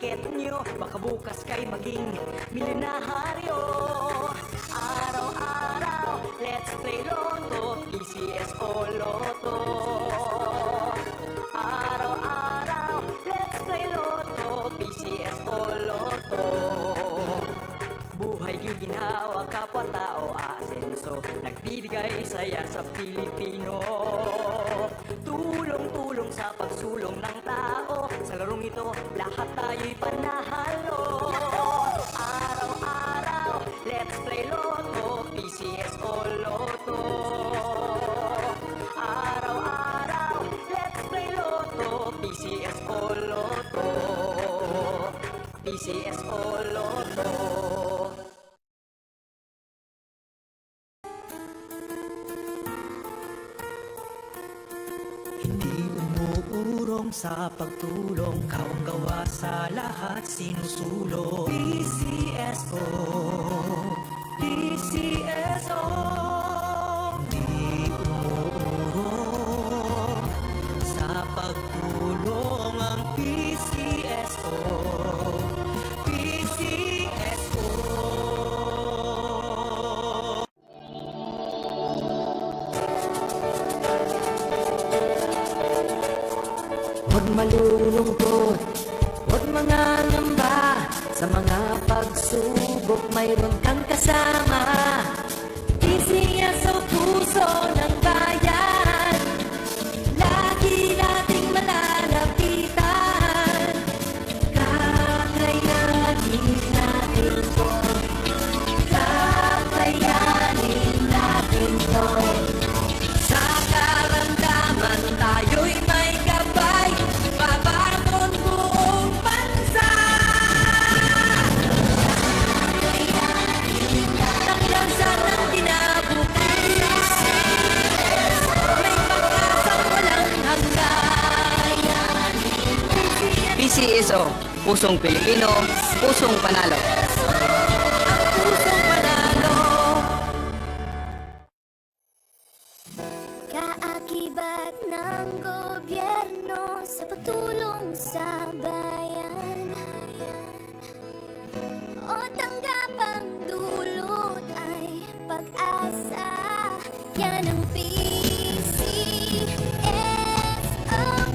tiket nyo, baka bukas kay maging milyonaryo. Araw-araw, let's play Lotto, PCS o Lotto. Araw-araw, let's play Lotto, PCS o Lotto. Buhay giginhawa, kapwa-tao asenso, nagbibigay saya sa Pilipino. Tulong-tulong sa pagsulong ng tao, sa larong ito, lahat tayo'y panahalo. Araw-araw, let's play Lotto, PCS o Lotto. Araw-araw, let's play Lotto, PCS o Lotto. PCS o Lotto. Hindi umuurong sa pagtulong, kawang gawa sa lahat sinusulong. PCSO, PCSO. Hindi umuurong sa pagtulong ang PCSO, PCSO. Huwag malulungkot, huwag mangangamba, sa mga pagsubok mayroon kang kasama. Isiya sa puso ng bayan, lagi nating malalapitan. Kakayanin natin to, kakayanin natin to. Sa karamdaman tayo'y may gabay, babangon buong bansa. Taklansan ng kinabukasan, may pag-asang walang hanggan. PCSO, pusong Pilipino, pusong panalo. Ang pusong panalo. Kaakibat ng gobyerno sa pagtulong sa bayan, o tanggapang dulot ay pag-asa. Yan ang PCSO,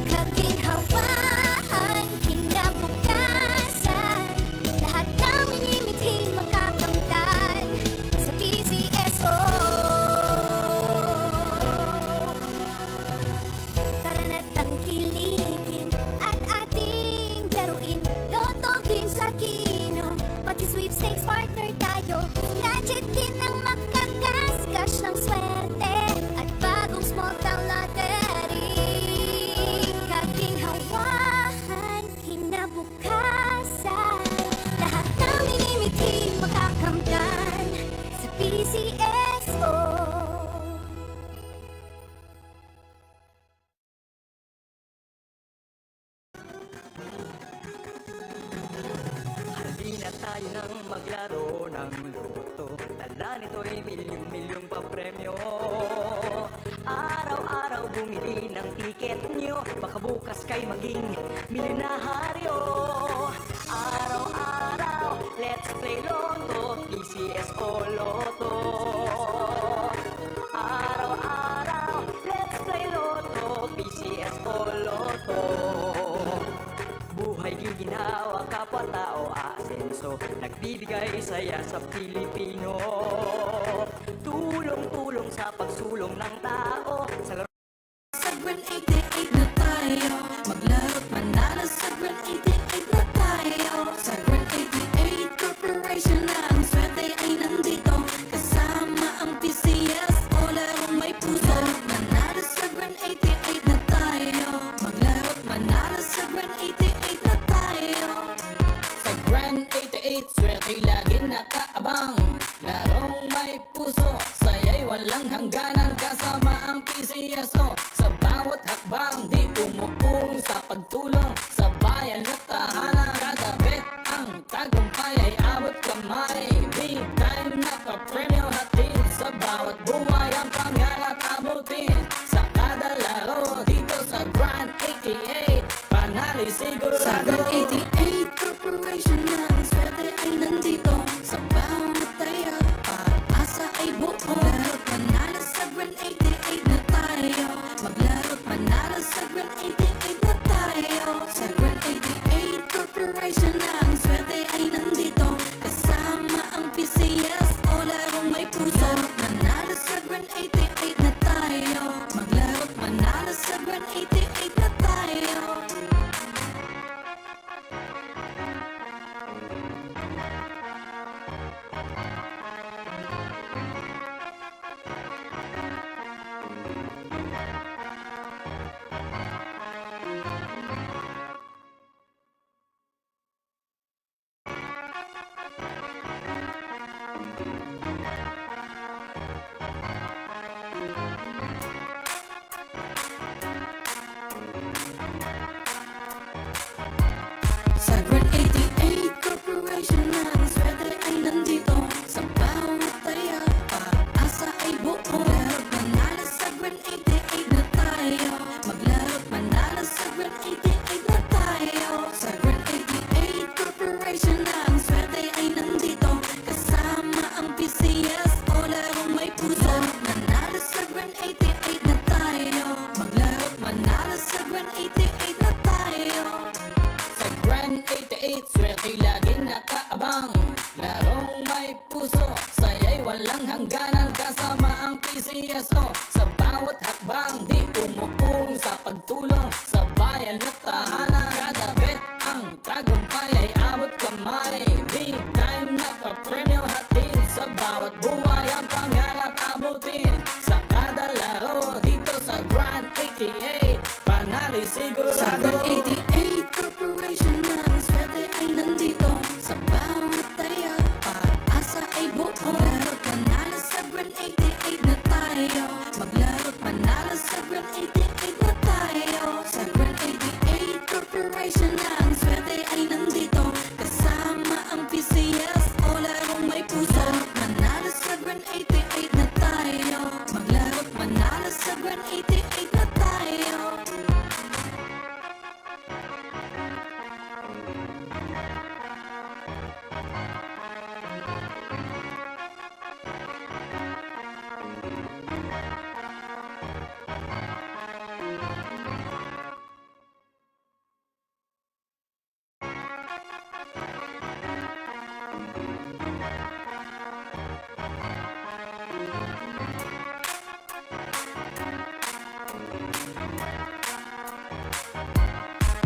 kaginhawaan, kinabukasan. Lahat namin imiting makakamtan sa PCSO. Tara na't tangkilikin at ating laruin. Lotto din sa kino, pati sweepstakes partner tayo. Gadget din ang makagasgas ng swerte at bagong small town lottery. Kaginhawahan, kinabukasan. Lahat namin imiting makakamtan sa PCSO. Halina tayo nang maglaro ng Lotto, tala nito'y milyong-milyong papremyo. Araw-araw bumili ng tiket nyo, baka bukas kay maging milyonaryo. Araw-araw, let's play Lotto, PCS o Lotto. Araw-araw, let's play Lotto, PCS o Lotto. Buhay giginhawa, kapwa-tao asenso, nagbibigay saya sa Pilipino. Tulong-tulong sa pagsulong ng tao, sa laro. Sa Grand 88 na tayo, maglaro't manalo sa Grand 88 na tayo. Sa Grand 88 Corporation na ang swerte ay nandito, kasama ang PCS o larong may puso. Manalo sa Grand 88 na tayo, maglaro't manalo sa Grand 88 na tayo. Sa Grand 88, swerte lagi nakaabang, larong may puso, saya'y walang hangganan, kasama ang PCSO. Sa bawat hakbang, di umuurong sa pagtulong sa bayan at tahanan. Kada bet ang tagumpay ay abot kamay, big time na pa-premyo hatid. Sa bawat buhay ang pangarap abutin, sa kada laro dito sa Grand 88, panalo sigurado. Sa Grand 88 ay laging nakaabang. Larong may puso, saya'y walang hangganan. Kasama ang PCSO sa bawat hakbang. Di umuong sa pagtulong sa bayan at tahanan. Kada bet ang tagumpay ay abot kamay. Big time nakapremyo hatid, sa bawat buhay ang pangarap abutin. Sa kada laro dito sa Grand 88, panalo sigurado. Sa Grand 88 Corporation na ang swerte ay nandito. Sa bawat tayo, pag-asa ay buo. Maglaro't manalo sa Grand 88 na tayo. Maglaro't manalo sa Grand 88 na tayo. Sa Grand 88 Corporation na ang swerte ay nandito. Kasama ang PCS o larong may puso. Manalo sa Grand 88 na tayo. Maglaro't manalo sa Grand 88 na tayo.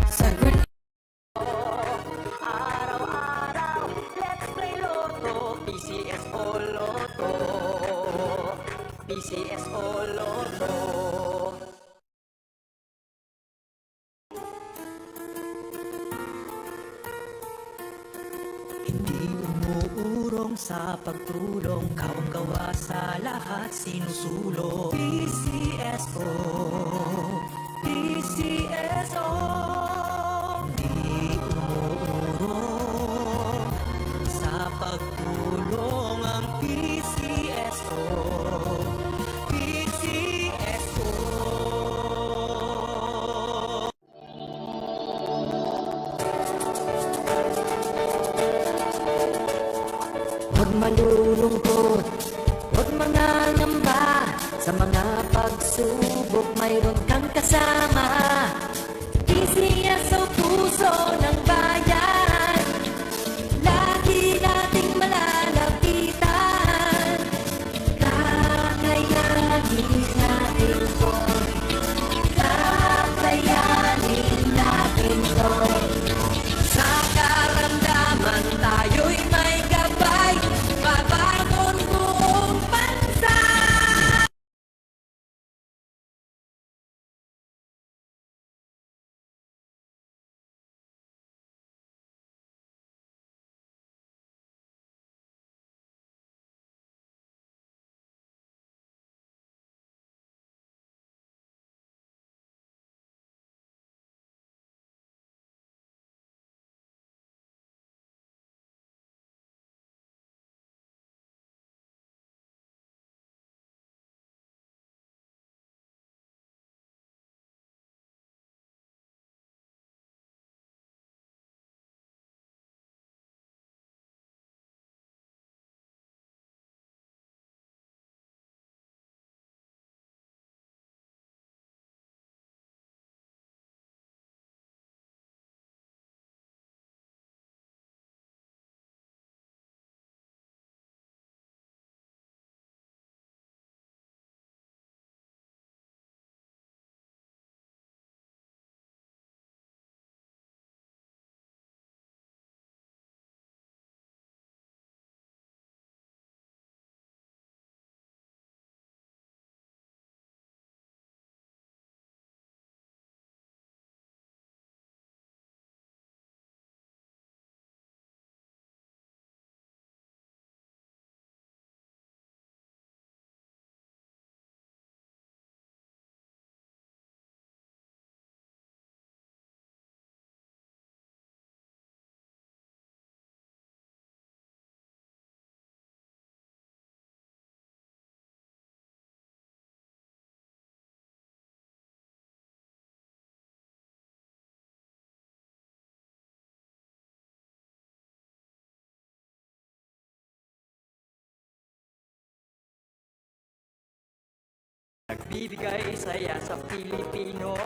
Sa Grand Araw-araw, let's play Lotto, PCS o Lotto, PCS o Lotto. Hindi umuurong sa pagtulong, kawang-gawa sa lahat sinusulong. PCSO, PCSO. Hindi umuurong sa pagtulong ang PCSO, PCSO. Huwag malulungkot, huwag mangangamba. Sa mga pagsubok mayroon kang kasama. PCS o puso ng bayan, lagi nating malalapitan. Kakayanin natin to, kakayanin natin to. Sa karamdaman tayo'y may gabay, babangon buong bansa. Nagbibigay saya sa Pilipino,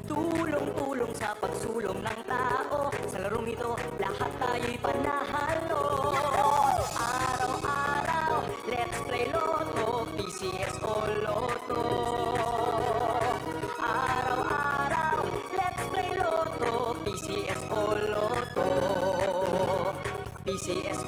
tulong-tulong sa pagsulong ng tao. Sa larong ito, tayo'y panahalo. Araw-araw, let's play Lotto, PCS o Lotto. Araw-araw, let's play Lotto, PCS o Lotto. PCS